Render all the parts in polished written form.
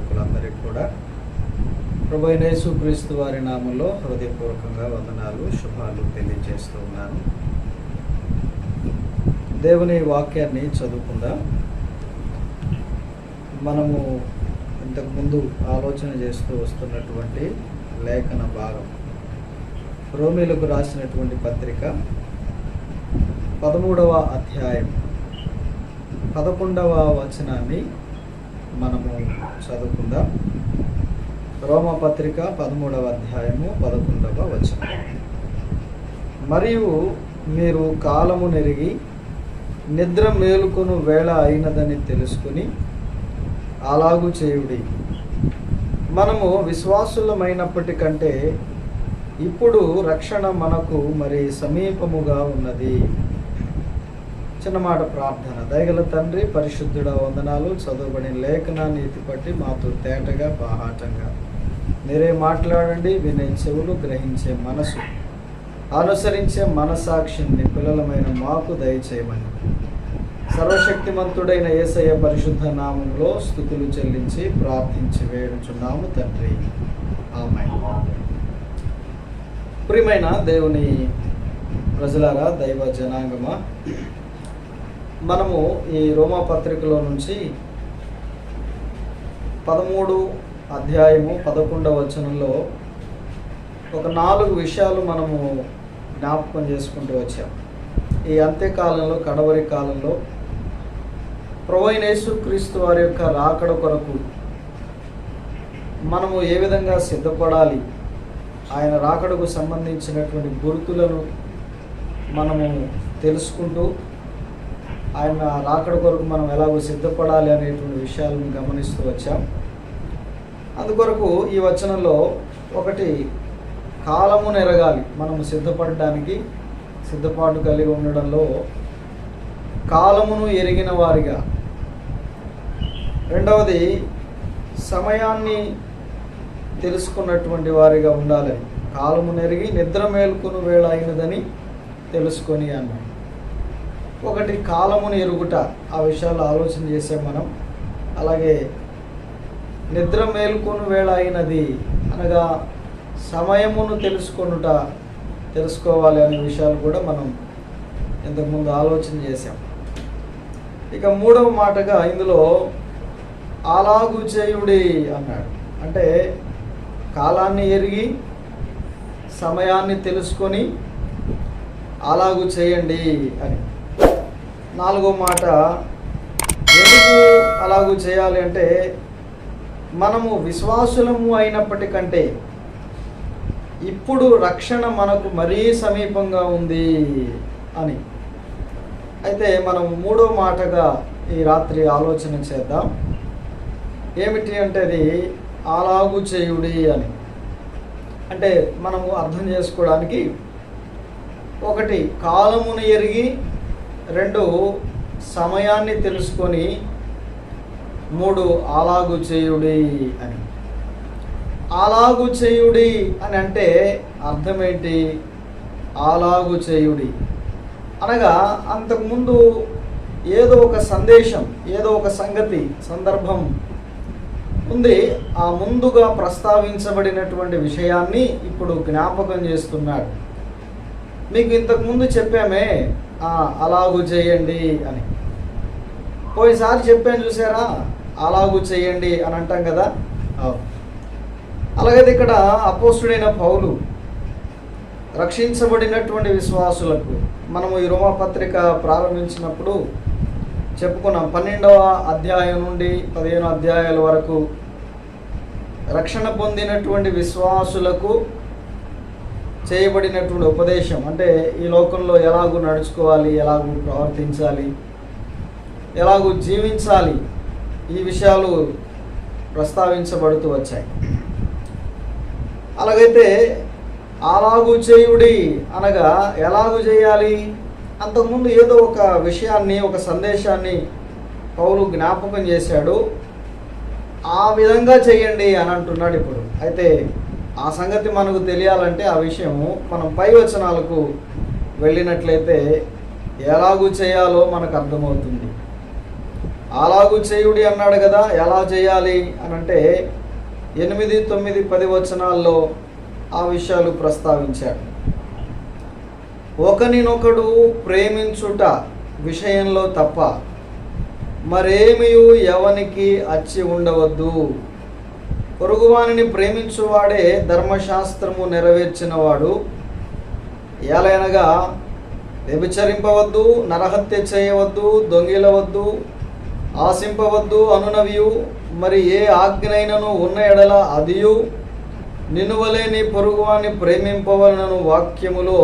సేవకులందరికీ కూడా ప్రభువైన యేసుక్రీస్తు వారి నామంలో హృదయపూర్వకంగా వందనాలు, శుభాలు తెలియజేస్తూ ఉన్నాను. దేవుని వాక్యాన్ని చదువుకుందాం. మనము ఇంతకుముందు ఆలోచన చేస్తూ వస్తున్నటువంటి లేఖన భాగం రోమీలకు రాసినటువంటి పత్రిక 13వ అధ్యాయం 11వ వచనాన్ని మనము చదువుకుందాం. రోమపత్రిక 13వ అధ్యాయము 11వ వచనం. మరియు మీరు కాలము నెరిగి నిద్ర మేలుకొను వేళ అయినదని తెలుసుకుని అలాగు చేయుడి. మనము విశ్వాసులమైనప్పటికంటే ఇప్పుడు రక్షణ మనకు మరి సమీపముగా ఉన్నది. చిన్న మాట ప్రార్థన. దయగల తండ్రి, పరిశుద్ధుడ, వందనాలు. చదువుబడిన లేఖనాన్ని ఎత్తిపట్టి మాతో తేటగా బాహాటంగా మీరే మాట్లాడండి. వినే చెవులు, గ్రహించే మనసు, అనుసరించే మనసాక్షిని పిల్లలమైన మాకు దయచేయమని సర్వశక్తిమంతుడైన యేసయ్య పరిశుద్ధ నామంలో స్తుతులు చెల్లించి ప్రార్థించి వేడుచున్నాము తండ్రి, ఆమేన్. ప్రియమైన దేవుని ప్రజలారా, దైవ జనాంగమా, మనము ఈ రోమా పత్రికలో నుంచి 13 అధ్యాయము 11వ వచనంలో ఒక 4 విషయాలు మనము జ్ఞాపకం చేసుకుంటూ వచ్చాం. ఈ అంత్యకాలంలో, కడవరి కాలంలో ప్రభువైన యేసుక్రీస్తు వారి యొక్క రాకడ కొరకు మనము ఏ విధంగా సిద్ధపడాలి, ఆయన రాకడకు సంబంధించినటువంటి గుర్తులను మనము తెలుసుకుంటూ ఆయన రాకడ కొరకు మనం ఎలాగో సిద్ధపడాలి అనేటువంటి విషయాలను గమనిస్తూ వచ్చాం. అందుకొరకు ఈ వచనంలో ఒకటి, కాలమును ఎరగాలి. మనము సిద్ధపడడానికి సిద్ధపాటు కలిగి ఉండడంలో కాలమును ఎరిగిన వారిగా. రెండవది, సమయాన్ని తెలుసుకున్నటువంటి వారిగా ఉండాలని. కాలమును ఎరిగి నిద్ర మేల్కొను వేళ అయినదని తెలుసుకొని అన్నాడు. ఒకటి, కాలమును ఎరుగుట. ఆ విషయాలు ఆలోచన చేసాం మనం. అలాగే నిద్ర మేల్కొను వేళ అయినది అనగా సమయమును తెలుసుకోవాలి అనే విషయాలు కూడా మనం ఇంతకుముందు ఆలోచన చేశాం. ఇక 3వ మాటగా ఇందులో అలాగు చేయుడి అన్నాడు. అంటే కాలాన్ని ఎరిగి సమయాన్ని తెలుసుకొని అలాగు చేయండి అని. 4వ మాట, ఎందుకు అలాగూ చేయాలి అంటే, మనము విశ్వాసులము అయినప్పటికంటే ఇప్పుడు రక్షణ మనకు మరీ సమీపంగా ఉంది అని. అయితే మనం 3వ మాటగా ఈ రాత్రి ఆలోచన చేద్దాం. ఏమిటి అంటే అది అలాగు చేయుడి అని. అంటే మనము అర్థం చేసుకోవడానికి, ఒకటి కాలమును ఎరిగి, 2 సమయాన్ని తెలుసుకొని, 3 అలాగు చేయుడి అని. అలాగు చేయుడి అని అంటే అర్థం ఏంటి? అలాగు చేయుడి అనగా అంతకుముందు ఏదో ఒక సందేశం, ఏదో ఒక సంగతి, సందర్భం ఉంది. ఆ ముందుగా ప్రస్తావించబడినటువంటి విషయాన్ని ఇప్పుడు జ్ఞాపకం చేస్తున్నాడు. మీకు ఇంతకుముందు చెప్పామే అలాగు చేయండి అని. పోయినసారి చెప్పాను చూసారా, అలాగు చేయండి అని అంటాం కదా. అలాగైతే ఇక్కడ అపోస్తుడైన పౌలు రక్షించబడినటువంటి విశ్వాసులకు, మనము ఈ రోమా పత్రిక ప్రారంభించినప్పుడు చెప్పుకున్నాం, 12వ అధ్యాయం నుండి 15 అధ్యాయాల వరకు రక్షణ పొందినటువంటి విశ్వాసులకు చేయబడినటువంటి ఉపదేశం. అంటే ఈ లోకంలో ఎలాగూ నడుచుకోవాలి, ఎలాగూ ప్రవర్తించాలి, ఎలాగూ జీవించాలి, ఈ విషయాలు ప్రస్తావించబడుతూ వచ్చాయి. అలాగైతే అలాగూ చేయుడి అనగా ఎలాగూ చేయాలి? అంతకుముందు ఏదో ఒక విషయాన్ని, ఒక సందేశాన్ని పౌలు జ్ఞాపకం చేశాడు. ఆ విధంగా చేయండి అని అంటున్నాడు ఇప్పుడు. అయితే ఆ సంగతి మనకు తెలియాలంటే ఆ విషయము మనం పై వచనాలకు వెళ్ళినట్లయితే ఎలాగూ చేయాలో మనకు అర్థమవుతుంది. అలాగూ చేయుడి అన్నాడు కదా. ఎలా చేయాలి అని అంటే 8, 9, 10 వచనాల్లో ఆ విషయాలు ప్రస్తావించాడు. ఒకనినొకడు ప్రేమించుట విషయంలో తప్ప మరేమీ ఎవనికి అచ్చి ఉండవద్దు. పొరుగువానిని ప్రేమించువాడే ధర్మశాస్త్రము నెరవేర్చినవాడు. ఎలయనగా వ్యభిచరింపవద్దు, నరహత్య చేయవద్దు, దొంగిలవద్దు, ఆశింపవద్దు అనునవియు మరి ఏ ఆజ్ఞనైనను ఉన్న ఎడల అదియు నిన్ను వలె నీ పొరుగువాని ప్రేమింపవలనను వాక్యములో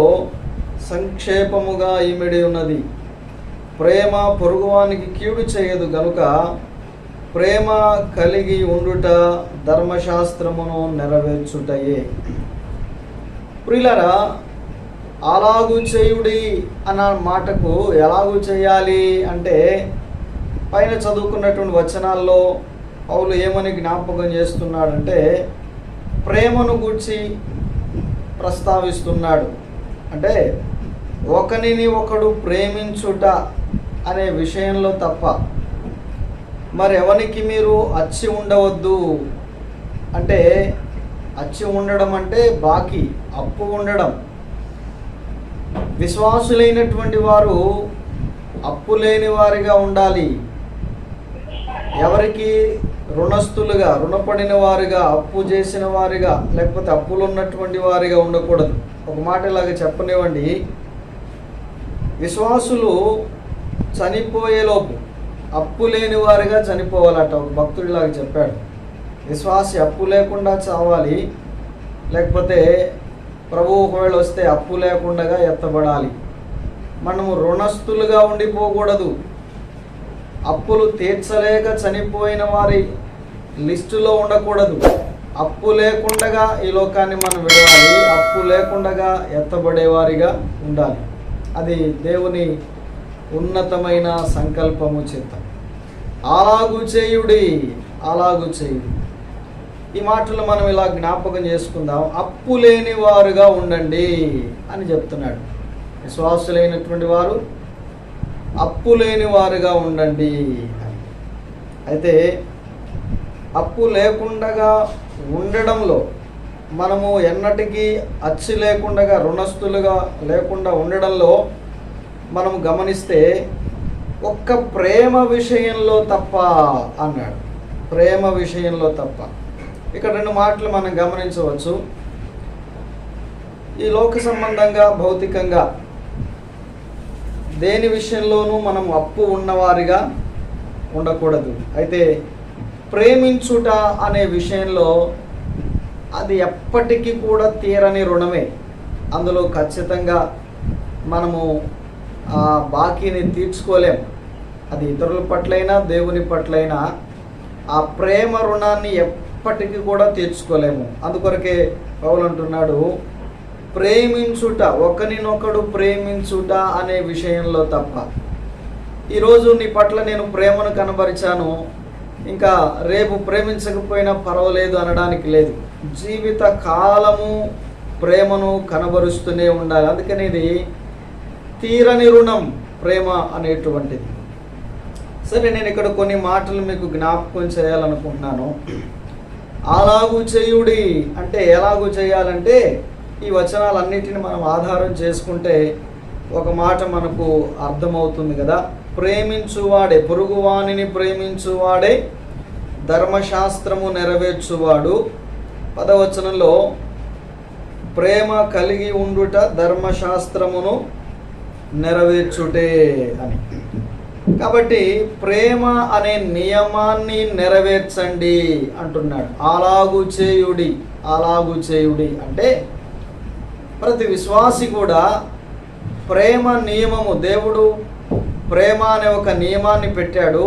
సంక్షేపముగా ఇమిడి ఉన్నది. ప్రేమ పొరుగువానికి కీడు చేయదు గనుక ప్రేమ కలిగి ఉండుట ధర్మశాస్త్రమును నెరవేర్చుటయే. ప్రియులారా, అలాగూ చేయుడి అన్న మాటకు ఎలాగూ చేయాలి అంటే పైన చదువుకున్నటువంటి వచనాల్లో పౌలు ఏమని జ్ఞాపకం చేస్తున్నాడంటే ప్రేమను గూర్చి ప్రస్తావిస్తున్నాడు. అంటే ఒకనిని ఒకడు ప్రేమించుట అనే విషయంలో తప్ప మరి ఎవరికి మీరు అచ్చి ఉండవద్దు. అంటే అచ్చి ఉండడం అంటే బాకీ, అప్పు ఉండడం. విశ్వాసులైనటువంటి వారు అప్పు లేని వారిగా ఉండాలి. ఎవరికి రుణస్థులుగా, రుణపడిన వారిగా, అప్పు చేసిన వారిగా, లేకపోతే అప్పులు ఉన్నటువంటి వారిగా ఉండకూడదు. ఒక మాట ఇలాగ చెప్పనివ్వండి, విశ్వాసులు చనిపోయేలోపు అప్పు లేని వారిగా చనిపోవాలట. ఒక భక్తుడిలాగా చెప్పాడు, విశ్వాసి అప్పు లేకుండా చావాలి, లేకపోతే ప్రభు ఒకవేళ వస్తే అప్పు లేకుండా ఎత్తబడాలి. మనము రుణస్థులుగా ఉండిపోకూడదు. అప్పులు తీర్చలేక చనిపోయిన వారి లిస్టులో ఉండకూడదు. అప్పు లేకుండా ఈ లోకాన్ని మనం విడవాలి, అప్పు లేకుండా ఎత్తబడేవారిగా ఉండాలి. అది దేవుని ఉన్నతమైన సంకల్పము చేత. అలాగూ చేయుడి, అలాగూ చేయుడి. ఈ మాటలు మనం ఇలా జ్ఞాపకం చేసుకుందాం. అప్పు లేని వారుగా ఉండండి అని చెప్తున్నాడు. విశ్వాసులైనటువంటి వారు అప్పు లేని వారుగా ఉండండి. అయితే అప్పు లేకుండా ఉండడంలో మనము ఎన్నటికీ అచ్చి లేకుండా, రుణస్థులుగా లేకుండా ఉండడంలో మనం గమనిస్తే ఒక్క ప్రేమ విషయంలో తప్ప అన్నాడు. ప్రేమ విషయంలో తప్ప. ఇక్కడ 2 మాటలు మనం గమనించవచ్చు. ఈ లోక సంబంధంగా, భౌతికంగా దేని విషయంలోనూ మనం అప్పు ఉన్నవారిగా ఉండకూడదు. అయితే ప్రేమించుట అనే విషయంలో అది ఎప్పటికీ కూడా తీరని రుణమే. అందులో ఖచ్చితంగా మనము ఆ బాకీని తీర్చుకోలేం. అది ఇతరుల పట్లైనా దేవుని పట్లైనా ఆ ప్రేమ రుణాన్ని ఎప్పటికీ కూడా తీర్చుకోలేము. అందుకొరకే పౌలు అంటున్నాడు, ప్రేమించుట, ఒకరినొకడు ప్రేమించుట అనే విషయంలో తప్ప. ఈరోజు నీ పట్ల నేను ప్రేమను కనబరిచాను, ఇంకా రేపు ప్రేమించకపోయినా పర్వాలేదు అనడానికి లేదు. జీవిత కాలము ప్రేమను కనబరుస్తూనే ఉండాలి. అందుకని ఇది తీరని రుణం ప్రేమ అనేటువంటిది. సరే, నేను ఇక్కడ కొన్ని మాటలు మీకు జ్ఞాపకం చేయాలనుకుంటున్నాను. అలాగూ చేయుడి అంటే ఎలాగూ చేయాలంటే ఈ వచనాలన్నిటిని మనం ఆధారం చేసుకుంటే ఒక మాట మనకు అర్థమవుతుంది కదా. ప్రేమించువాడే, పొరుగువానిని ప్రేమించువాడే ధర్మశాస్త్రము నెరవేర్చువాడు. 10వ వచనంలో ప్రేమ కలిగి ఉండుట ధర్మశాస్త్రమును నెరవేర్చుటే అని. కాబట్టి ప్రేమ అనే నియమాన్ని నెరవేర్చండి అంటున్నాడు. అలాగూ చేయుడి, అలాగూ చేయుడి అంటే ప్రతి విశ్వాసి కూడా ప్రేమ నియమము, దేవుడు ప్రేమ అనే ఒక నియమాన్ని పెట్టాడు.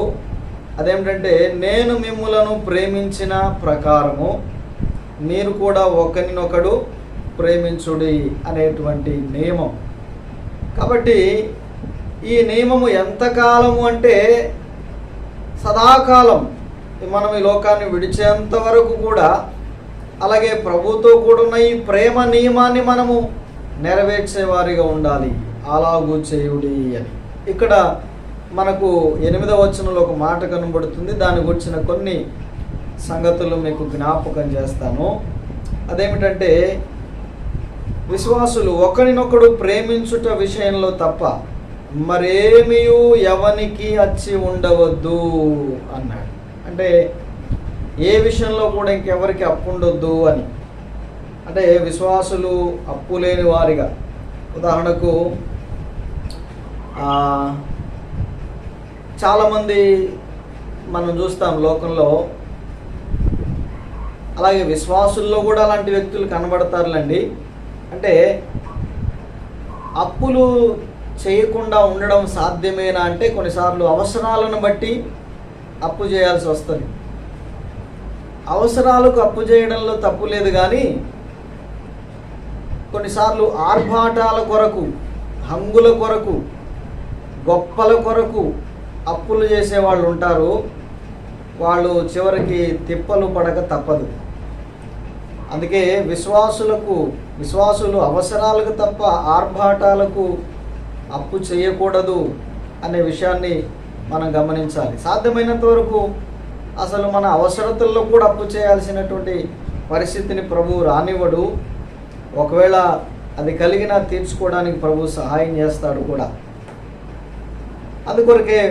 అదేమిటంటే, నేను మిమ్ములను ప్రేమించిన ప్రకారము మీరు కూడా ఒకరినొకడు ప్రేమించుడి అనేటువంటి నియమం. కాబట్టి ఈ నియమము ఎంతకాలము అంటే సదాకాలం, మనం ఈ లోకాన్ని విడిచేంత వరకు కూడా, అలాగే ప్రభుతో కూడా ఉన్న ఈ ప్రేమ నియమాన్ని మనము నెరవేర్చేవారిగా ఉండాలి. అలాగూ చేయుడి అని. ఇక్కడ మనకు 8వ వచనంలో ఒక మాట కనబడుతుంది. దాని గురించిన కొన్ని సంగతులు మీకు జ్ఞాపకం చేస్తాను. అదేమిటంటే, విశ్వాసులు ఒకరినొకడు ప్రేమించుట విషయంలో తప్ప మరేమియూ ఎవనికి అచ్చి ఉండవద్దు అన్నాడు. అంటే ఏ విషయంలో కూడా ఇంకెవరికి అప్పు ఉండొద్దు అని. అంటే విశ్వాసులు అప్పు లేని వారిగా, ఉదాహరణకు చాలామంది మనం చూస్తాం లోకంలో, అలాగే విశ్వాసుల్లో కూడా అలాంటి వ్యక్తులు కనబడతారులండి. అంటే అప్పులు చేయకుండా ఉండడం సాధ్యమేనా అంటే కొన్నిసార్లు అవసరాలను బట్టి అప్పు చేయాల్సి వస్తుంది. అవసరాలకు అప్పు చేయడంలో తప్పు లేదు, కానీ కొన్నిసార్లు ఆర్భాటాల కొరకు, హంగుల కొరకు, గొప్పల కొరకు అప్పులు చేసేవాళ్ళు ఉంటారు. వాళ్ళు చివరికి తిప్పలు పడక తప్పదు. అందుకే విశ్వాసులు అవసరాలకు తప్ప ఆర్భాటాలకు అప్పు చేయకూడదు అనే విషయాన్ని మనం గమనించాలి. సాధ్యమైనంత వరకు అసలు మన అవసరతల్లో కూడా అప్పు చేయాల్సినటువంటి పరిస్థితిని ప్రభువు రానివ్వడు. ఒకవేళ అది కలిగినా తీర్చుకోవడానికి ప్రభువు సహాయం చేస్తాడు కూడా. అందుకొరకే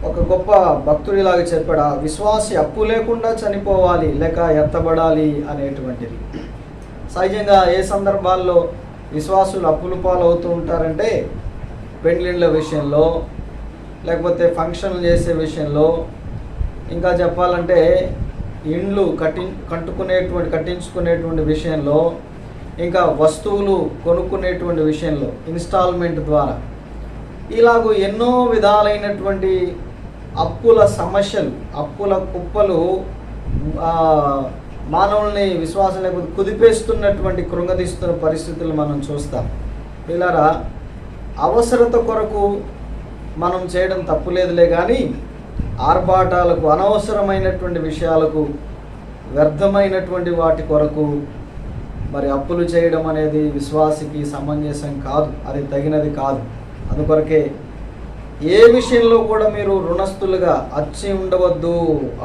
ఒక గొప్ప భక్తుడిలాగా చెప్పాడు, విశ్వాసి అప్పు లేకుండా చనిపోవాలి లేక ఎత్తబడాలి అనేటువంటిది. సహజంగా ఏ సందర్భాల్లో విశ్వాసులు అప్పుల పాలు అవుతూ ఉంటారంటే, పెండ్లిళ్ళ విషయంలో, లేకపోతే ఫంక్షన్లు చేసే విషయంలో, ఇంకా చెప్పాలంటే ఇండ్లు కట్టించుకునేటువంటి విషయంలో, ఇంకా వస్తువులు కొనుక్కునేటువంటి విషయంలో ఇన్స్టాల్మెంట్ ద్వారా, ఇలాగూ ఎన్నో విధాలైనటువంటి అప్పుల సమస్యలు, అప్పుల కుప్పలు మానవుల్ని విశ్వాసం లేకపోతే కుదిపేస్తున్నటువంటి, కృంగదీస్తున్న పరిస్థితులు మనం చూస్తాం. పిల్లరా, అవసరత కొరకు మనం చేయడం తప్పులేదులే, కానీ ఆర్భాటాలకు, అనవసరమైనటువంటి విషయాలకు, వ్యర్థమైనటువంటి వాటి కొరకు మరి అప్పులు చేయడం అనేది విశ్వాసికి సమంజసం కాదు, అది తగినది కాదు. అందుకొరకే ఏ విషయంలో కూడా మీరు రుణస్థులుగా అచ్చి ఉండవద్దు,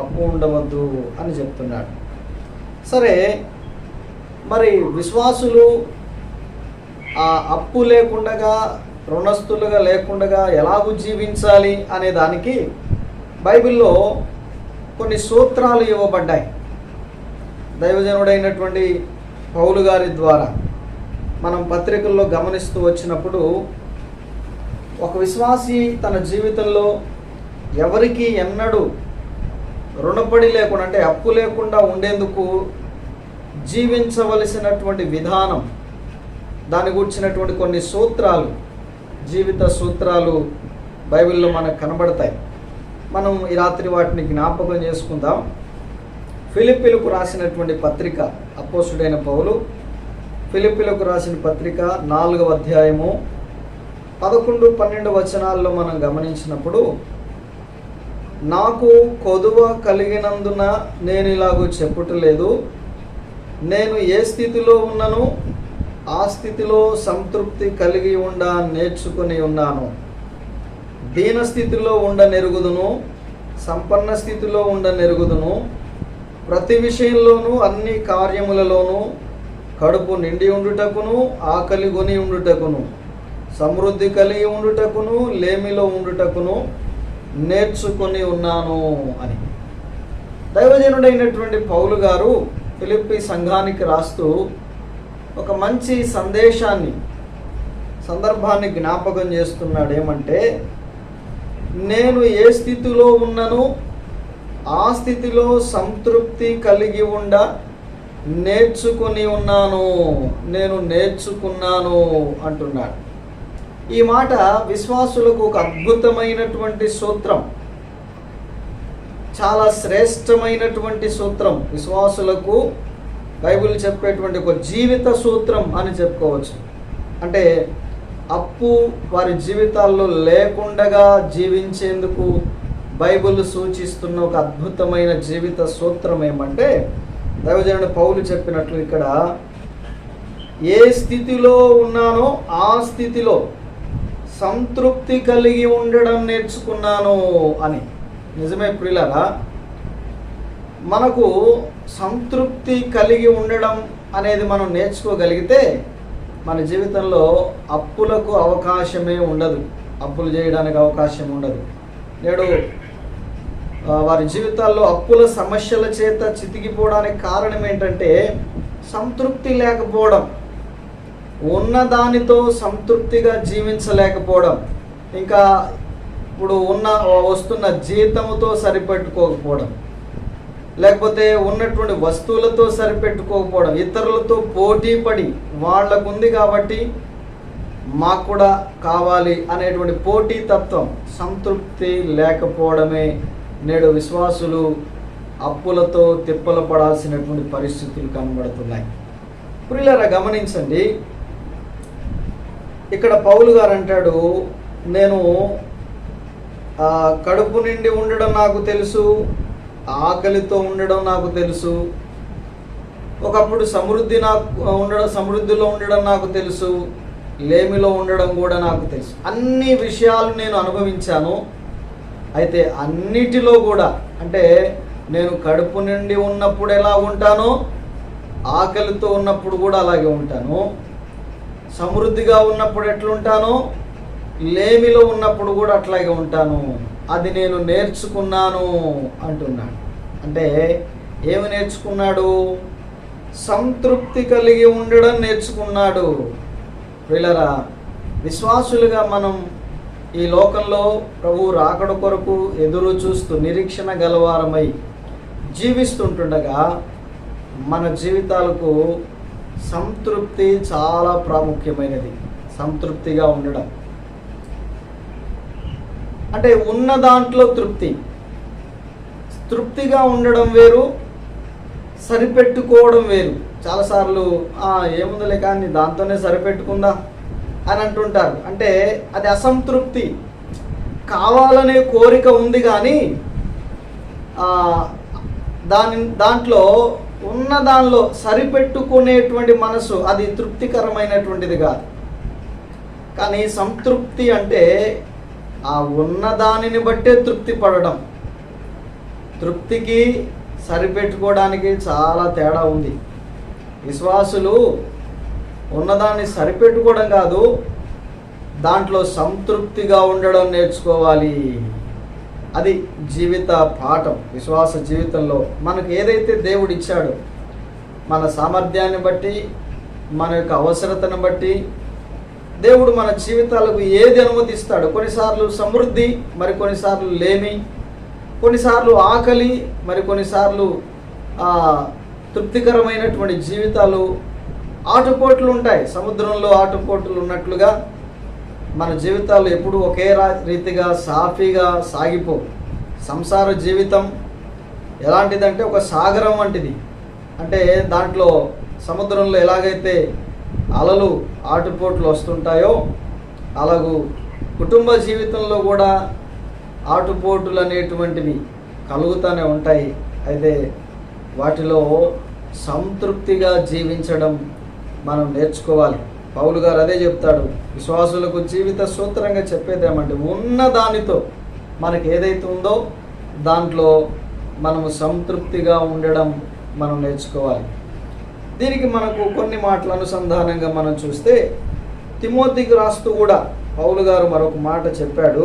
అప్పు ఉండవద్దు అని చెప్తున్నాడు. సరే, మరి విశ్వాసులు ఆ అప్పు లేకుండా, రుణస్థులుగా లేకుండా ఎలాగూ జీవించాలి అనే దానికి బైబిల్లో కొన్ని సూత్రాలు ఇవ్వబడ్డాయి. దైవజనుడైనటువంటి పౌలు గారి ద్వారా మనం పత్రికల్లో గమనిస్తూ వచ్చినప్పుడు, ఒక విశ్వాసి తన జీవితంలో ఎవరికి ఎన్నడూ రుణపడి లేకుండా, అంటే అప్పు లేకుండా ఉండేందుకు జీవించవలసినటువంటి విధానం, దాని గురించినటువంటి కొన్ని సూత్రాలు, జీవిత సూత్రాలు బైబిల్లో మనకు కనబడతాయి. మనం ఈ రాత్రి వాటిని జ్ఞాపకం చేసుకుందాం. ఫిలిప్పీలకు రాసినటువంటి పత్రిక, అపోస్తుడైన పౌలు ఫిలిప్పీలకు రాసిన పత్రిక 4వ అధ్యాయము 11-12 వచనాల్లో మనం గమనించినప్పుడు, నాకు కొదువ కలిగినందున నేను ఇలాగూ చెప్పుటలేదు, నేను ఏ స్థితిలో ఉన్నను ఆ స్థితిలో సంతృప్తి కలిగి నేర్చుకుని ఉన్నాను. దీన స్థితిలో నెరుగుదును, సంపన్న స్థితిలో నెరుగుదును. ప్రతి విషయంలోనూ అన్ని కార్యములలోనూ కడుపు నిండి ఉండుటకును, ఆకలి కొని ఉండుటకును, సమృద్ధి కలిగి ఉండుటకును, లేమిలో ఉండుటకును నేర్చుకొని ఉన్నాను అని దైవజనుడైనటువంటి పౌలు గారు ఫిలిప్పీ సంఘానికి రాస్తూ ఒక మంచి సందర్భాన్ని జ్ఞాపకం చేస్తున్నాడు. ఏమంటే, నేను ఏ స్థితిలో ఉన్నను ఆ స్థితిలో సంతృప్తి కలిగి నేర్చుకుని ఉన్నాను, నేను నేర్చుకున్నాను అంటున్నాడు. ఈ మాట విశ్వాసులకు ఒక అద్భుతమైనటువంటి సూత్రం, చాలా శ్రేష్టమైనటువంటి సూత్రం. విశ్వాసులకు బైబిల్ చెప్పేటువంటి ఒక జీవిత సూత్రం అని చెప్పుకోవచ్చు. అంటే అప్పు వారి జీవితాల్లో లేకుండా జీవించేందుకు బైబిల్ సూచిస్తున్న ఒక అద్భుతమైన జీవిత సూత్రం ఏమంటే, దైవజనుడు పౌలు చెప్పినట్లు ఇక్కడ, ఏ స్థితిలో ఉన్నానో ఆ స్థితిలో సంతృప్తి కలిగి ఉండడం నేర్చుకున్నాను అని. నిజమే ప్రియులారా, మనకు సంతృప్తి కలిగి ఉండడం అనేది మనం నేర్చుకోగలిగితే మన జీవితంలో అప్పులకు అవకాశమే ఉండదు, అప్పులు చేయడానికి అవకాశం ఉండదు. నేడు వారి జీవితాల్లో అప్పుల సమస్యల చేత చితికిపోవడానికి కారణం ఏంటంటే సంతృప్తి లేకపోవడం, ఉన్నదానితో సంతృప్తిగా జీవించలేకపోవడం, ఇంకా ఇప్పుడు వస్తున్న జీతముతో సరిపెట్టుకోకపోవడం, లేకపోతే ఉన్నటువంటి వస్తువులతో సరిపెట్టుకోకపోవడం, ఇతరులతో పోటీ పడి వాళ్ళకుంది కాబట్టి మాకు కూడా కావాలి అనేటువంటి పోటీతత్వం, సంతృప్తి లేకపోవడమే నేడు విశ్వాసులు అప్పులతో తిప్పలు పడాల్సినటువంటి పరిస్థితులు కనబడుతున్నాయి. ప్రియులారా గమనించండి, ఇక్కడ పౌలు గారు అంటాడు, నేను కడుపు నిండి ఉండడం నాకు తెలుసు, ఆకలితో ఉండడం నాకు తెలుసు, ఒకప్పుడు సమృద్ధిలో ఉండడం నాకు తెలుసు, లేమిలో ఉండడం కూడా నాకు తెలుసు. అన్ని విషయాలు నేను అనుభవించాను. అయితే అన్నిటిలో కూడా, అంటే నేను కడుపు నిండి ఉన్నప్పుడు ఎలా ఉంటానో ఆకలితో ఉన్నప్పుడు కూడా అలాగే ఉంటాను, సమృద్ధిగా ఉన్నప్పుడు ఎట్లుంటానో లేమిలో ఉన్నప్పుడు కూడా అట్లాగే ఉంటాను, అది నేను నేర్చుకున్నాను అంటున్నాడు. అంటే ఏమి నేర్చుకున్నాడు? సంతృప్తి కలిగి ఉండడం నేర్చుకున్నాడు. ప్రియులారా, విశ్వాసులుగా మనం ఈ లోకంలో ప్రభువు రాకడ కొరకు ఎదురు చూస్తూ నిరీక్షణ గలవారమై జీవిస్తుంటుండగా మన జీవితాలకు సంతృప్తి చాలా ప్రాముఖ్యమైనది. సంతృప్తిగా ఉండడం అంటే ఉన్న దాంట్లో తృప్తిగా ఉండడం వేరు, సరిపెట్టుకోవడం వేరు. చాలాసార్లు ఏముందలే కానీ దాంతోనే సరిపెట్టుకుందా అని అంటుంటారు. అంటే అది అసంతృప్తి. కావాలనే కోరిక ఉంది కానీ దాంట్లో ఉన్న దానిలో సరిపెట్టుకునేటువంటి మనసు అది తృప్తికరమైనటువంటిది కాదు. కానీ సంతృప్తి అంటే ఆ ఉన్న దానిని బట్టే తృప్తి పడడం. తృప్తికి సరిపెట్టుకోవడానికి చాలా తేడా ఉంది. విశ్వాసులు ఉన్నదాన్ని సరిపెట్టుకోవడం కాదు, దాంట్లో సంతృప్తిగా ఉండడం నేర్చుకోవాలి. అది జీవిత పాఠం. విశ్వాస జీవితంలో మనకు ఏదైతే దేవుడు ఇచ్చాడో, మన సామర్థ్యాన్ని బట్టి, మన యొక్క అవసరతను బట్టి దేవుడు మన జీవితాలకు ఏది అనుమతిస్తాడు. కొన్నిసార్లు సమృద్ధి, మరి కొన్నిసార్లు లేమి, కొన్నిసార్లు ఆకలి, మరి కొన్నిసార్లు తృప్తికరమైనటువంటి జీవితాలు, ఆటుపోట్లు ఉంటాయి. సముద్రంలో ఆటుపోట్లు ఉన్నట్లుగా మన జీవితాలు ఎప్పుడు ఒకే రీతిగా సాఫీగా సాగిపోవు. సంసార జీవితం ఎలాంటిదంటే ఒక సాగరం వంటిది. అంటే దాంట్లో సముద్రంలో ఎలాగైతే అలలు ఆటుపోట్లు వస్తుంటాయో అలాగూ కుటుంబ జీవితంలో కూడా ఆటుపోటులు అనేటువంటివి కలుగుతూనే ఉంటాయి. అయితే వాటిలో సంతృప్తిగా జీవించడం మనం నేర్చుకోవాలి. పౌలు గారు అదే చెప్తాడు, విశ్వాసులకు జీవిత సూత్రంగా చెప్పేదేమంటే ఉన్న దానితో మనకి ఏదైతే ఉందో దాంట్లో మనము సంతృప్తిగా ఉండడం మనం నేర్చుకోవాలి. దీనికి మనకు కొన్ని మాటల అనుసంధానంగా మనం చూస్తే తిమోతికి రాస్తూ కూడా పౌలు గారు మరొక మాట చెప్పాడు.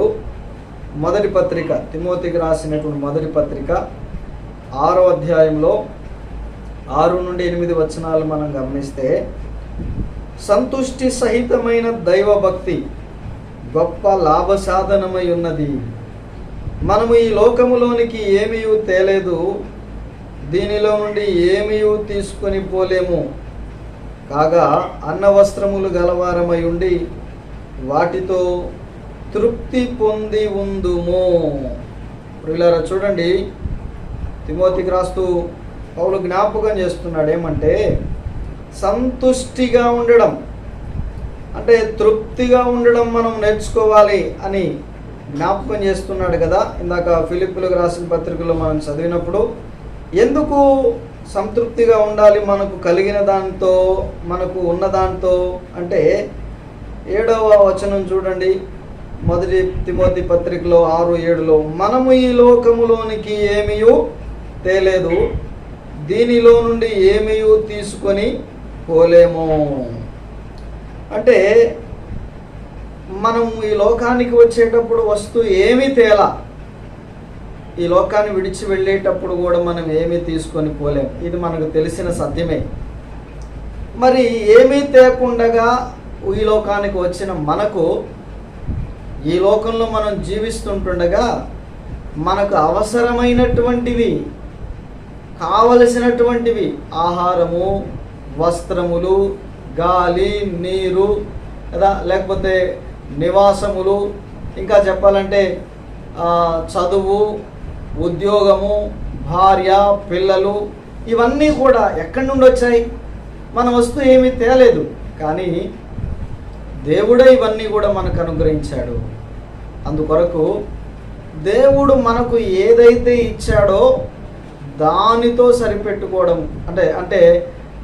మొదటి పత్రిక, తిమోతికి రాసినటువంటి మొదటి పత్రిక 6వ అధ్యాయంలో 6 నుండి 8 వచనాలు మనం గమనిస్తే, సంతుష్టి సహితమైన దైవభక్తి గొప్ప లాభ సాధనమై ఉన్నది. మనము ఈ లోకములోనికి ఏమీ తేలేదు, దీనిలో నుండి ఏమీ తీసుకొని పోలేము. కాగా అన్నవస్త్రములు గలవారమై ఉండి వాటితో తృప్తి పొంది ఉందుము. ప్రియులారా చూడండి, తిమోతికి రాస్తూ పౌలు జ్ఞాపకం చేస్తున్నాడు ఏమంటే సంతుష్టిగా ఉండడం, అంటే తృప్తిగా ఉండడం మనం నేర్చుకోవాలి అని జ్ఞాపకం చేస్తున్నాడు కదా. ఇందాక ఫిలిప్పీలకు రాసిన పత్రికలో మనం చదివినప్పుడు ఎందుకు సంతృప్తిగా ఉండాలి మనకు కలిగిన దాంతో, మనకు ఉన్న దాంతో అంటే 7వ వచనం చూడండి, మొదటి తిమోతి పత్రికలో 6:7 మనము ఈ లోకములోనికి ఏమీయూ తేలేదు, దీనిలో నుండి ఏమీయూ తీసుకొని పోలేము. అంటే మనం ఈ లోకానికి వచ్చేటప్పుడు వస్తువు ఏమీ తేలా, ఈ లోకాన్ని విడిచి వెళ్ళేటప్పుడు కూడా మనం ఏమీ తీసుకొని పోలేము. ఇది మనకు తెలిసిన సత్యమే. మరి ఏమీ తేకుండగా ఈ లోకానికి వచ్చిన మనకు, ఈ లోకంలో మనం జీవిస్తుంటుండగా మనకు అవసరమైనటువంటివి, కావలసినటువంటివి ఆహారము, వస్త్రములు, గాలి, నీరు కదా, లేకపోతే నివాసములు, ఇంకా చెప్పాలంటే చదువు, ఉద్యోగము, భార్య, పిల్లలు, ఇవన్నీ కూడా ఎక్కడి నుండి వచ్చాయి? మన వస్తువు ఏమీ తేలేదు, కానీ దేవుడే ఇవన్నీ కూడా మనకు అనుగ్రహించాడు. అందుకొరకు దేవుడు మనకు ఏదైతే ఇచ్చాడో దానితో సరిపెట్టుకోవడం అంటే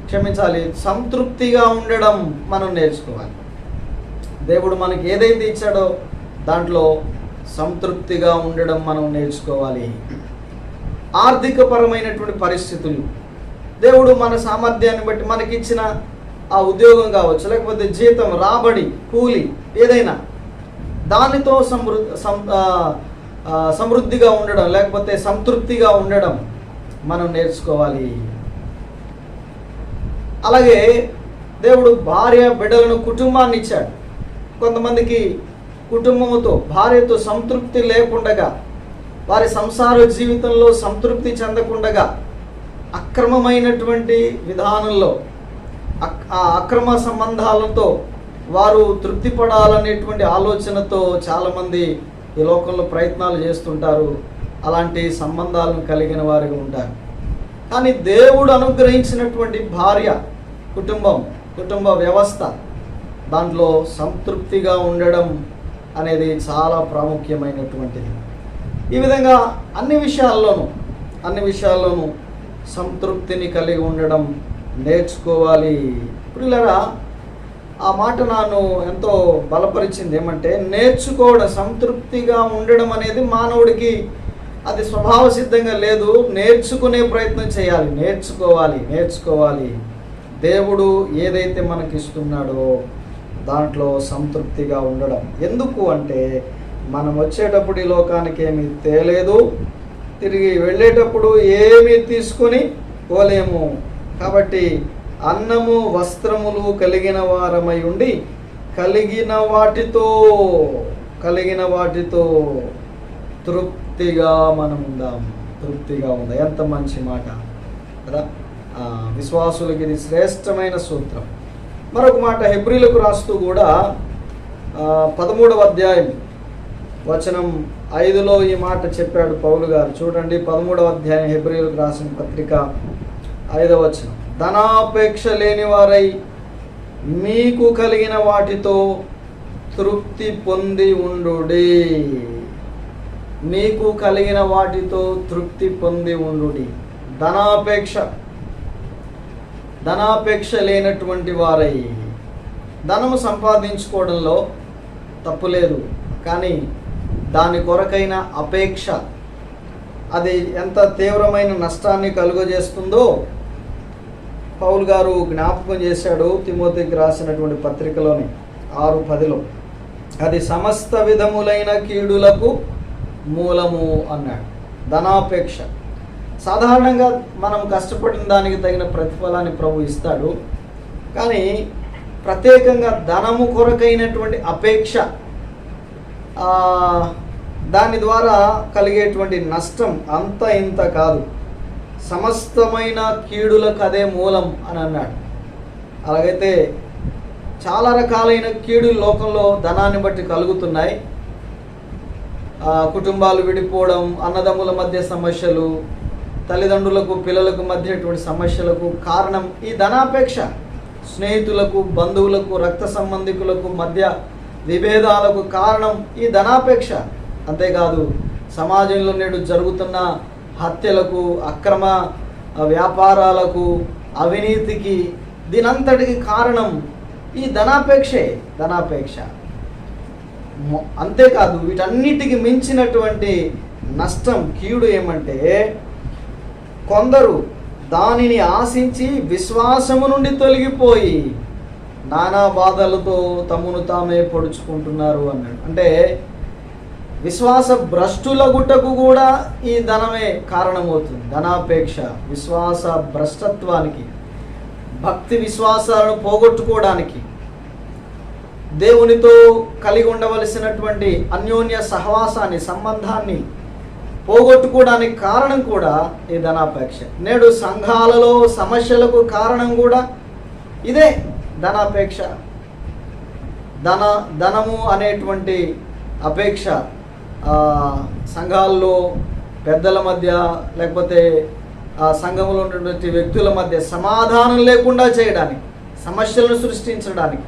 క్షమించాలి, సంతృప్తిగా ఉండడం మనం నేర్చుకోవాలి. దేవుడు మనకి ఏదైతే ఇచ్చాడో దాంట్లో సంతృప్తిగా ఉండడం మనం నేర్చుకోవాలి. ఆర్థికపరమైనటువంటి పరిస్థితులు, దేవుడు మన సామర్థ్యాన్ని బట్టి మనకిచ్చిన ఆ ఉద్యోగం కావచ్చు, లేకపోతే జీతం, రాబడి, కూలి, ఏదైనా దానితో సమృద్ధిగా ఉండడం, లేకపోతే సంతృప్తిగా ఉండడం మనం నేర్చుకోవాలి. అలాగే దేవుడు భార్య, బిడ్డలను, కుటుంబాన్ని ఇచ్చాడు. కొంతమందికి కుటుంబంతో, భార్యతో సంతృప్తి లేకుండగా, వారి సంసార జీవితంలో సంతృప్తి చెందకుండగా అక్రమమైనటువంటి విధానంలో, ఆ అక్రమ సంబంధాలతో వారు తృప్తి పడాలనేటువంటి ఆలోచనతో చాలామంది ఈ లోకంలో ప్రయత్నాలు చేస్తుంటారు. అలాంటి సంబంధాలను కలిగిన వారిగా ఉంటారు. కానీ దేవుడు అనుగ్రహించినటువంటి భార్య, కుటుంబ వ్యవస్థ, దాంట్లో సంతృప్తిగా ఉండడం అనేది చాలా ప్రాముఖ్యమైనటువంటిది. ఈ విధంగా అన్ని విషయాల్లోనూ సంతృప్తిని కలిగి ఉండడం నేర్చుకోవాలి. ప్రియులారా, ఆ మాట నన్ను ఎంతో బలపరిచింది. ఏమంటే నేర్చుకోవడం, సంతృప్తిగా ఉండడం అనేది మానవుడికి అది స్వభావ సిద్ధంగా లేదు. నేర్చుకునే ప్రయత్నం చేయాలి, నేర్చుకోవాలి. దేవుడు ఏదైతే మనకి ఇస్తున్నాడో దాంట్లో సంతృప్తిగా ఉండడం. ఎందుకు అంటే మనం వచ్చేటప్పుడు ఈ లోకానికి ఏమీ తేలేదు, తిరిగి వెళ్ళేటప్పుడు ఏమీ తీసుకొని పోలేము. కాబట్టి అన్నము, వస్త్రములు కలిగిన వారమై ఉండి కలిగిన వాటితో తృప్తిగా మనం ఉందాం. ఎంత మంచి మాట కదా. విశ్వాసులకి ఇది శ్రేష్టమైన సూత్రం. మరొక మాట హెబ్రీలకు రాస్తూ కూడా 13వ అధ్యాయం వచనం 5లో ఈ మాట చెప్పాడు పౌలు గారు. చూడండి, 13వ అధ్యాయం హెబ్రీలకు రాసిన పత్రిక 5వ వచనం. ధనాపేక్ష లేని వారై మీకు కలిగిన వాటితో తృప్తి పొంది ఉండుడి. మీకు కలిగిన వాటితో తృప్తి పొంది ఉండుడి. ధనాపేక్ష లేనటువంటి వారై, ధనము సంపాదించుకోవడంలో తప్పు లేదు, కానీ దాని కొరకైన అపేక్ష అది ఎంత తీవ్రమైన నష్టాన్ని కలుగజేస్తుందో పౌలు గారు జ్ఞాపకం చేశాడు తిమోతికి రాసినటువంటి పత్రికలోని 6:10లో. అది సమస్త విధములైన కీడులకు మూలము అన్నాడు. ధనాపేక్ష, సాధారణంగా మనం కష్టపడిన దానికి తగిన ప్రతిఫలాన్ని ప్రభు ఇస్తాడు, కానీ ప్రత్యేకంగా ధనము కొరకైనటువంటి అపేక్ష, దాని ద్వారా కలిగేటువంటి నష్టం అంత ఇంత కాదు, సమస్తమైన కీడులకు అదే మూలం అని అన్నాడు. అలాగైతే చాలా రకాలైన కీడులు లోకంలో ధనాన్ని బట్టి కలుగుతున్నాయి. కుటుంబాలు విడిపోవడం, అన్నదమ్ముల మధ్య సమస్యలు, తల్లిదండ్రులకు పిల్లలకు మధ్యటువంటి సమస్యలకు కారణం ఈ ధనాపేక్ష. స్నేహితులకు, బంధువులకు, రక్త సంబంధికులకు మధ్య విభేదాలకు కారణం ఈ ధనాపేక్ష. అంతేకాదు, సమాజంలో నేడు జరుగుతున్న హత్యలకు, అక్రమ వ్యాపారాలకు, అవినీతికి, దీనంతటికి కారణం ఈ ధనాపేక్ష. అంతేకాదు వీటన్నిటికి మించినటువంటి నష్టం, కీడు ఏమంటే కొందరు దానిని ఆశించి విశ్వాసము నుండి తొలగిపోయి నానా బాధలతో తమను తామే పొడుచుకుంటున్నారు అన్నాడు. అంటే విశ్వాస భ్రష్టుల గుట్టకు కూడా ఈ ధనమే కారణమవుతుంది. ధనాపేక్ష విశ్వాస భ్రష్టత్వానికి, భక్తి విశ్వాసాలను పోగొట్టుకోవడానికి, దేవునితో కలిగి ఉండవలసినటువంటి అన్యోన్య సహవాసాన్ని, సంబంధాన్ని పోగొట్టుకోవడానికి కారణం కూడా ఈ ధనాపేక్ష. నేడు సంఘాలలో సమస్యలకు కారణం కూడా ఇదే, ధనాపేక్ష. ధనము అనేటువంటి అపేక్ష సంఘాల్లో పెద్దల మధ్య, లేకపోతే సంఘంలో ఉన్నటువంటి వ్యక్తుల మధ్య సమాధానం లేకుండా చేయడానికి, సమస్యలను సృష్టించడానికి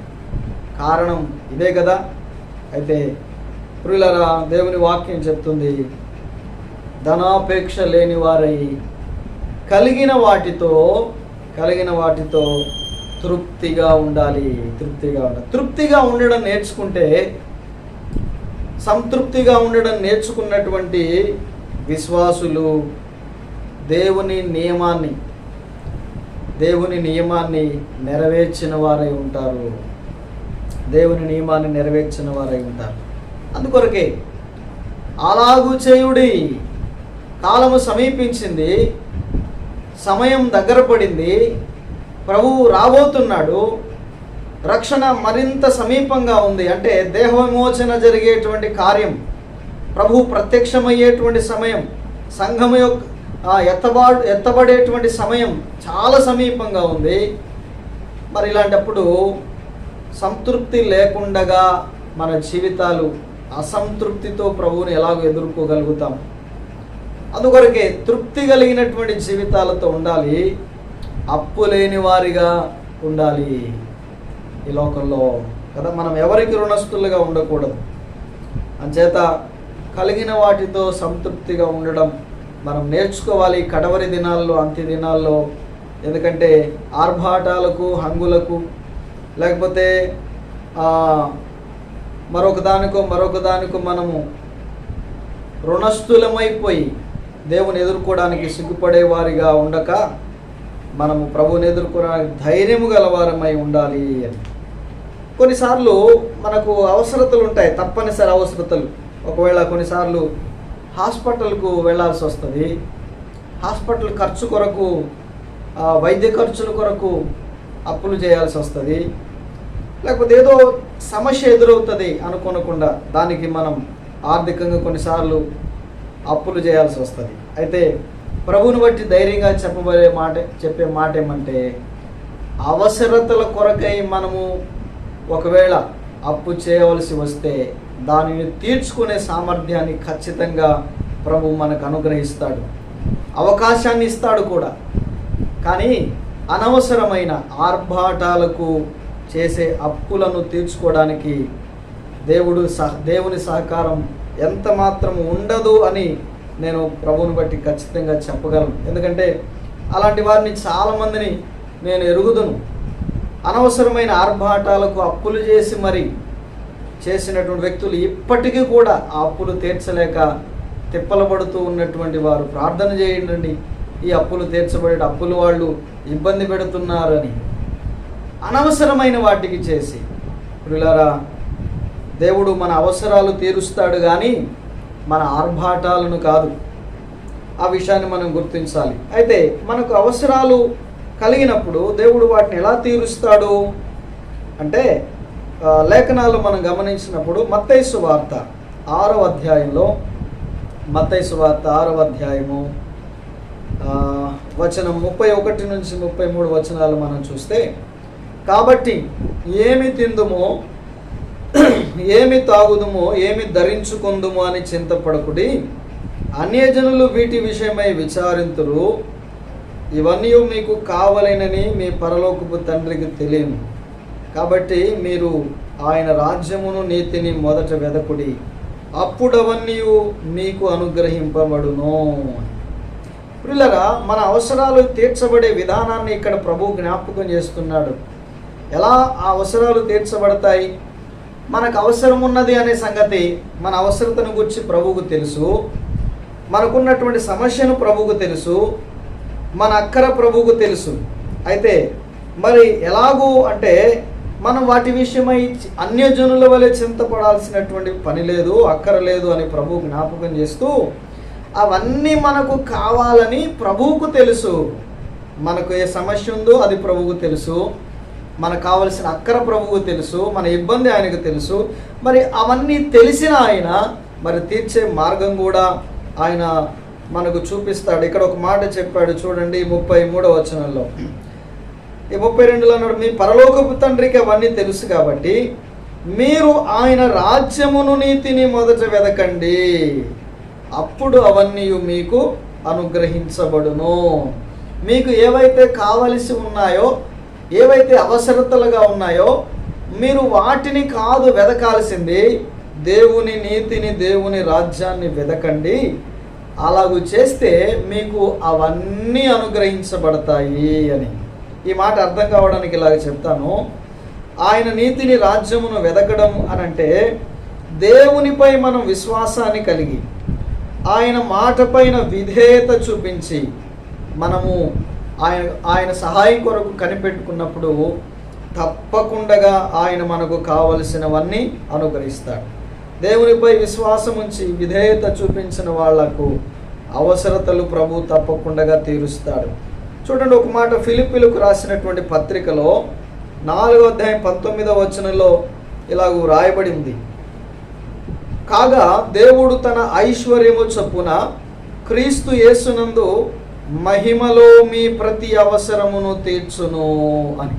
కారణం ఇదే కదా. అయితే ప్రియులారా, దేవుని వాక్యం చెప్తుంది, ధనాపేక్ష లేని వారై కలిగిన వాటితో తృప్తిగా ఉండాలి. తృప్తిగా ఉండడం నేర్చుకుంటే, సంతృప్తిగా ఉండడం నేర్చుకున్నటువంటి విశ్వాసులు దేవుని నియమాన్ని నెరవేర్చిన వారై ఉంటారు. అందుకొరకే అలాగు చేయుడి, కాలము సమీపించింది, సమయం దగ్గర పడింది, ప్రభువు రాబోతున్నాడు, రక్షణ మరింత సమీపంగా ఉంది. అంటే దేహ విమోచన జరిగేటువంటి కార్యం, ప్రభువు ప్రత్యక్షమయ్యేటువంటి సమయం, సంఘము యొక్క ఎత్తబడేటువంటి సమయం చాలా సమీపంగా ఉంది. మరి ఇలాంటప్పుడు సంతృప్తి లేకుండగా మన జీవితాలు అసంతృప్తితో ప్రభువుని ఎలాగో ఎదుర్కోగలుగుతాం? అందుకొరకే తృప్తి కలిగినటువంటి జీవితాలతో ఉండాలి, అప్పు లేని వారిగా ఉండాలి ఈ లోకంలో కదా. మనం ఎవరికి రుణస్తులుగా ఉండకూడదు. అంచేత కలిగిన వాటితో సంతృప్తిగా ఉండడం మనం నేర్చుకోవాలి కడవరి దినాల్లో, అంత్య దినాల్లో. ఎందుకంటే ఆర్భాటాలకు, హంగులకు, లేకపోతే మరొక దానికో మనము రుణస్థులమైపోయి దేవుని ఎదుర్కోవడానికి సిగ్గుపడేవారిగా ఉండక మనము ప్రభువుని ఎదుర్కోవడానికి ధైర్యము గలవారమై ఉండాలి అని. కొన్నిసార్లు మనకు అవసరతలు ఉంటాయి, తప్పనిసరి అవసరతలు. ఒకవేళ కొన్నిసార్లు హాస్పిటల్కు వెళ్ళాల్సి వస్తుంది. హాస్పిటల్ ఖర్చు కొరకు, వైద్య ఖర్చుల కొరకు అప్పులు చేయాల్సి వస్తుంది. లేకపోతే ఏదో సమస్య ఎదురవుతుంది అనుకోనకుండా దానికి మనం ఆర్థికంగా కొన్నిసార్లు అప్పులు చేయాల్సి వస్తుంది. అయితే ప్రభువుని బట్టి ధైర్యంగా చెప్పే మాట ఏమంటే, అవసరతల కొరకై మనము ఒకవేళ అప్పు చేయవలసి వస్తే దానిని తీర్చుకునే సామర్థ్యాన్ని ఖచ్చితంగా ప్రభు మనకు అనుగ్రహిస్తాడు, అవకాశాన్ని ఇస్తాడు కూడా. కానీ అనవసరమైన ఆర్భాటాలకు చేసే అప్పులను తీర్చుకోవడానికి దేవుని సహకారం ఎంత మాత్రం ఉండదు అని నేను ప్రభువుని బట్టి ఖచ్చితంగా చెప్పగలను. ఎందుకంటే అలాంటి వారిని చాలామందిని నేను ఎరుగుదును. అనవసరమైన ఆర్భాటాలకు అప్పులు చేసి మరి చేసినటువంటి వ్యక్తులు ఇప్పటికీ కూడా ఆ అప్పులు తీర్చలేక తిప్పలబడుతూ ఉన్నటువంటి వారు. ప్రార్థన చేయండి, ఈ అప్పులు తీర్చబడే అప్పులు వాళ్ళు ఇబ్బంది పెడుతున్నారని. అనవసరమైన వాటికి చేసి, ప్రియులారా, దేవుడు మన అవసరాలు తీరుస్తాడు కానీ మన ఆర్భాటాలను కాదు. ఆ విషయాన్ని మనం గుర్తించాలి. అయితే మనకు అవసరాలు కలిగినప్పుడు దేవుడు వాటిని ఎలా తీరుస్తాడు అంటే, లేఖనాలు మనం గమనించినప్పుడు మత్తయి సువార్త 6వ అధ్యాయంలో, మత్తయి సువార్త 6వ అధ్యాయము వచనం 31 నుంచి 33 వచనాలు మనం చూస్తే, కాబట్టి ఏమి తిందుమో, ఏమి తాగుదుమో, ఏమి ధరించుకుందుమో అని చింతపడకుడి, అన్యజనులు వీటి విషయమై విచారింతురు, ఇవన్నీ మీకు కావలెనని మీ పరలోకపు తండ్రికి తెలియను. కాబట్టి మీరు ఆయన రాజ్యమును, నీతిని మొదట వెదకుడి, అప్పుడవన్నీ మీకు అనుగ్రహింపబడును. ప్రియులారా, మన అవసరాలు తీర్చబడే విధానాన్ని ఇక్కడ ప్రభు జ్ఞాపకం చేస్తున్నాడు. ఎలా ఆ అవసరాలు తీర్చబడతాయి? మనకు అవసరం ఉన్నది అనే సంగతి, మన అవసరతను గురించి ప్రభువుకు తెలుసు, మనకున్నటువంటి సమస్యను ప్రభువుకు తెలుసు, మన అక్కర ప్రభువుకు తెలుసు. అయితే మరి ఎలాగూ అంటే మనం వాటి విషయమై అన్యజనుల వలె చింతపడాల్సినటువంటి పని లేదు, అక్కర లేదు అని ప్రభువు జ్ఞాపకం చేస్తూ, అవన్నీ మనకు కావాలని ప్రభువుకు తెలుసు. మనకు ఏ సమస్య ఉందో అది ప్రభువుకు తెలుసు, మనకు కావలసిన అక్కర ప్రభువుకు తెలుసు, మన ఇబ్బంది ఆయనకు తెలుసు. మరి అవన్నీ తెలిసిన ఆయన మరి తీర్చే మార్గం కూడా ఆయన మనకు చూపిస్తాడు. ఇక్కడ ఒక మాట చెప్పాడు చూడండి, 33వ వచనంలో. ఈ 32లో అన్నాడు, మీ పరలోకపు తండ్రికి అవన్నీ తెలుసు కాబట్టి మీరు ఆయన రాజ్యమును నీతిని మొదట వెదకండి, అప్పుడు అవన్నీ మీకు అనుగ్రహించబడును. మీకు ఏవైతే కావలసి ఉన్నాయో, ఏవైతే అవసరతలుగా ఉన్నాయో, మీరు వాటిని కాదు వెదకాల్సింది, దేవుని నీతిని, దేవుని రాజ్యాన్ని వెదకండి. అలాగూ చేస్తే మీకు అవన్నీ అనుగ్రహించబడతాయి అని. ఈ మాట అర్థం కావడానికి ఇలాగ చెప్తాను. ఆయన నీతిని, రాజ్యమును వెదకడం అనంటే దేవునిపై మనం విశ్వాసాన్ని కలిగి, ఆయన మాట పైన విధేయత చూపించి మనము ఆయన సహాయం కొరకు కనిపెట్టుకున్నప్పుడు తప్పకుండా ఆయన మనకు కావలసినవన్నీ అనుగ్రహిస్తాడు. దేవునిపై విశ్వాసం ఉంచి విధేయత చూపించిన వాళ్లకు అవసరతలు ప్రభు తప్పకుండా తీరుస్తాడు. చూడండి ఒక మాట, ఫిలిప్పీలకు రాసినటువంటి పత్రికలో 4వ అధ్యాయం 19వ వచనంలో ఇలాగూ రాయబడింది, కాగా దేవుడు తన ఐశ్వర్యము చొప్పున క్రీస్తు యేసునందు మహిమలో మీ ప్రతి అవసరమును తీర్చును అని.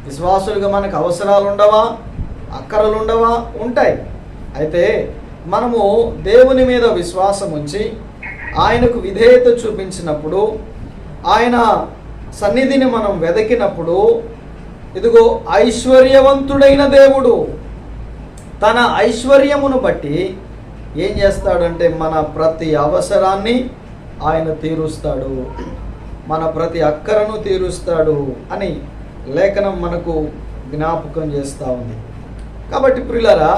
విశ్వాసులుగా మనకు అవసరాలు ఉండవా, అక్కరలు ఉండవా? ఉంటాయి. అయితే మనము దేవుని మీద విశ్వాసం ఉంచి ఆయనకు విధేయత చూపించినప్పుడు, ఆయన సన్నిధిని మనం వెదకినప్పుడు, ఇదిగో ఐశ్వర్యవంతుడైన దేవుడు తన ఐశ్వర్యమును బట్టి ఏం చేస్తాడంటే మన ప్రతి అవసరాన్ని ఆయన తీరుస్తాడు, మన ప్రతి అక్కరను తీరుస్తాడు అని లేఖనం మనకు జ్ఞాపకం చేస్తూ ఉంది. కాబట్టి ప్రియులారా,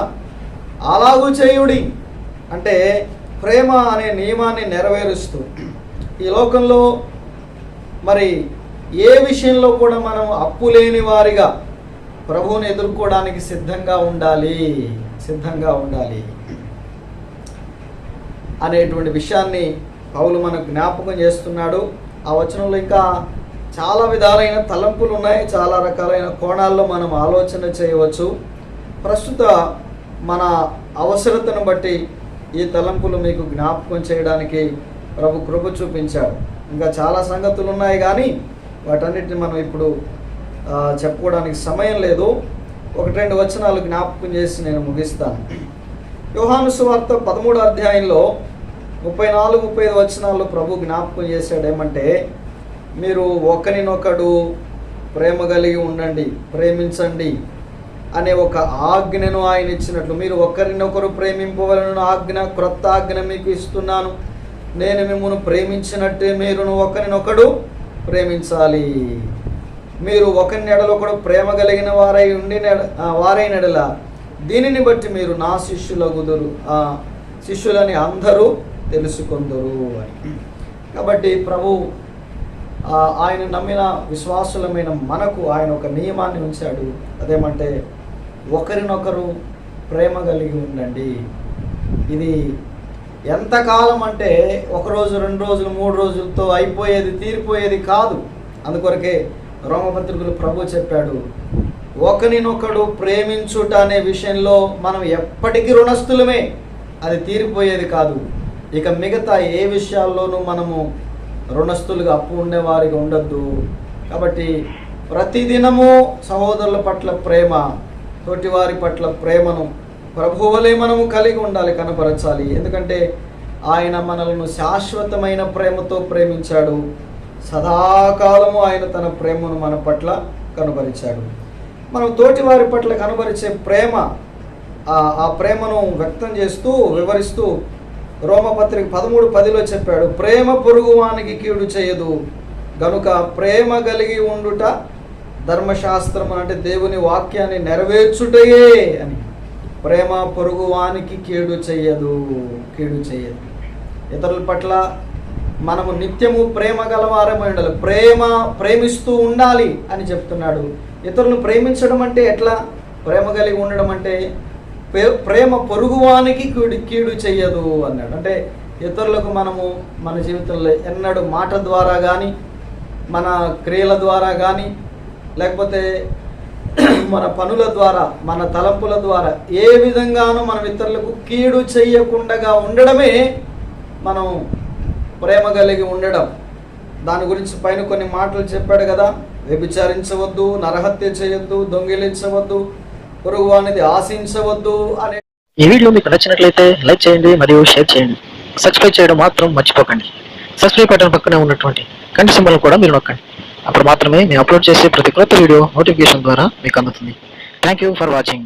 అలాగూ చేయుడి అంటే ప్రేమ అనే నియమాన్ని నెరవేరుస్తూ ఈ లోకంలో మరి ఏ విషయంలో కూడా మనం అప్పు లేని వారిగా ప్రభువుని ఎదుర్కోవడానికి సిద్ధంగా ఉండాలి అనేటువంటి విషయాన్ని పౌలు మనకు జ్ఞాపకం చేస్తున్నాడు. ఆ వచనంలో ఇంకా చాలా విధాలైన తలంపులు ఉన్నాయి, చాలా రకాలైన కోణాల్లో మనం ఆలోచన చేయవచ్చు. ప్రస్తుత మన అవసరతను బట్టి ఈ తలంపులు మీకు జ్ఞాపకం చేయడానికి ప్రభు కృప చూపించాడు. ఇంకా చాలా సంగతులు ఉన్నాయి కానీ వాటన్నిటిని మనం ఇప్పుడు చెప్పుకోవడానికి సమయం లేదు. 1-2 వచనాలు జ్ఞాపకం చేసి నేను ముగిస్తాను. యోహాను సువార్త 13వ అధ్యాయంలో 34-35 వచనాల్లో ప్రభు జ్ఞాపకం చేశాడు ఏమంటే, మీరు ఒకరినొకడు ప్రేమ కలిగి ఉండండి, ప్రేమించండి అనే ఒక ఆజ్ఞను ఆయన ఇచ్చినట్లు మీరు ఒకరినొకరు ప్రేమింపవలన ఆజ్ఞ, క్రొత్త ఆజ్ఞ మీకు ఇస్తున్నాను, నేను మిమ్మల్ని ప్రేమించినట్టే మీరును ఒకరినొకడు ప్రేమించాలి. మీరు ఒకరిని ఎడలొకడు ప్రేమ కలిగిన వారైన ఎడల దీనిని బట్టి మీరు నా శిష్యులని అందరూ తెలుసుకొందురు అని. కాబట్టి ప్రభు ఆయన నమ్మిన విశ్వాసులమైన మనకు ఆయన ఒక నియమాన్ని ఉంచాడు. అదేమంటే ఒకరినొకరు ప్రేమ కలిగి ఉండండి. ఇది ఎంతకాలం అంటే 1 రోజు, 2 రోజులు, 3 రోజులతో అయిపోయేది, తీరిపోయేది కాదు. అందుకొరకే రోమపత్రికలు ప్రభు చెప్పాడు, ఒకరినొకడు ప్రేమించుట అనే విషయంలో మనం ఎప్పటికీ రుణస్థులమే, అది తీరిపోయేది కాదు. ఇక మిగతా ఏ విషయాల్లోనూ మనము రుణస్థులుగా అప్పు ఉండేవారిగా ఉండొద్దు. కాబట్టి ప్రతిదినము సహోదరుల పట్ల ప్రేమ, తోటివారి పట్ల ప్రేమను ప్రభువులే మనము కలిగి ఉండాలి, కనపరచాలి. ఎందుకంటే ఆయన మనలను శాశ్వతమైన ప్రేమతో ప్రేమించాడు. సదాకాలము ఆయన తన ప్రేమను మన పట్ల కనబరిచాడు. మనం తోటివారి పట్ల కనబరిచే ప్రేమ, ఆ ప్రేమను వ్యక్తం చేస్తూ వివరిస్తూ రోమపత్రిక 13:10లో చెప్పాడు, ప్రేమ పొరుగువానికి కీడు చేయదు గనుక ప్రేమ కలిగి ఉండుట ధర్మశాస్త్రం అంటే దేవుని వాక్యాన్ని నెరవేర్చుటయే అని. ప్రేమ పొరుగువానికి కీడు చెయ్యదు. ఇతరుల పట్ల మనము నిత్యము ప్రేమ గలవారమై ఉండాలి. ప్రేమిస్తూ ఉండాలి అని చెప్తున్నాడు. ఇతరులను ప్రేమించడం అంటే ఎట్లా? ప్రేమ కలిగి ఉండడం అంటే ప్రేమ పొరుగువానికి కీడు చెయ్యదు అన్నాడు. అంటే ఇతరులకు మనము మన జీవితంలో ఎన్నడూ మాట ద్వారా కానీ, మన క్రియల ద్వారా కానీ, లేకపోతే మన పనుల ద్వారా, మన తలంపుల ద్వారా ఏ విధంగానూ మనం ఇతరులకు కీడు చెయ్యకుండా ఉండడమే మనం ప్రేమ కలిగి ఉండడం. దాని గురించి పైన కొన్ని మాటలు చెప్పాడు కదా. వ్యభిచారించవద్దు, నరహత్య చేయొద్దు, దొంగిలించవద్దు, పొరుగు అనేది ఆశించవద్దు అనే. ఈ వీడియో మీకు నచ్చినట్లయితే లైక్ చేయండి మరియు షేర్ చేయండి. సబ్స్క్రైబ్ చేయడం మాత్రం మర్చిపోకండి. సబ్స్క్రైబ్ బటన్ పక్కనే ఉన్నటువంటి గంట సింబల్ కూడా మీరు నొక్కండి. అప్పుడు మాత్రమే మేము అప్లోడ్ చేసే ప్రతి కొత్త వీడియో నోటిఫికేషన్ ద్వారా మీకు అందుతుంది. Thank you for watching.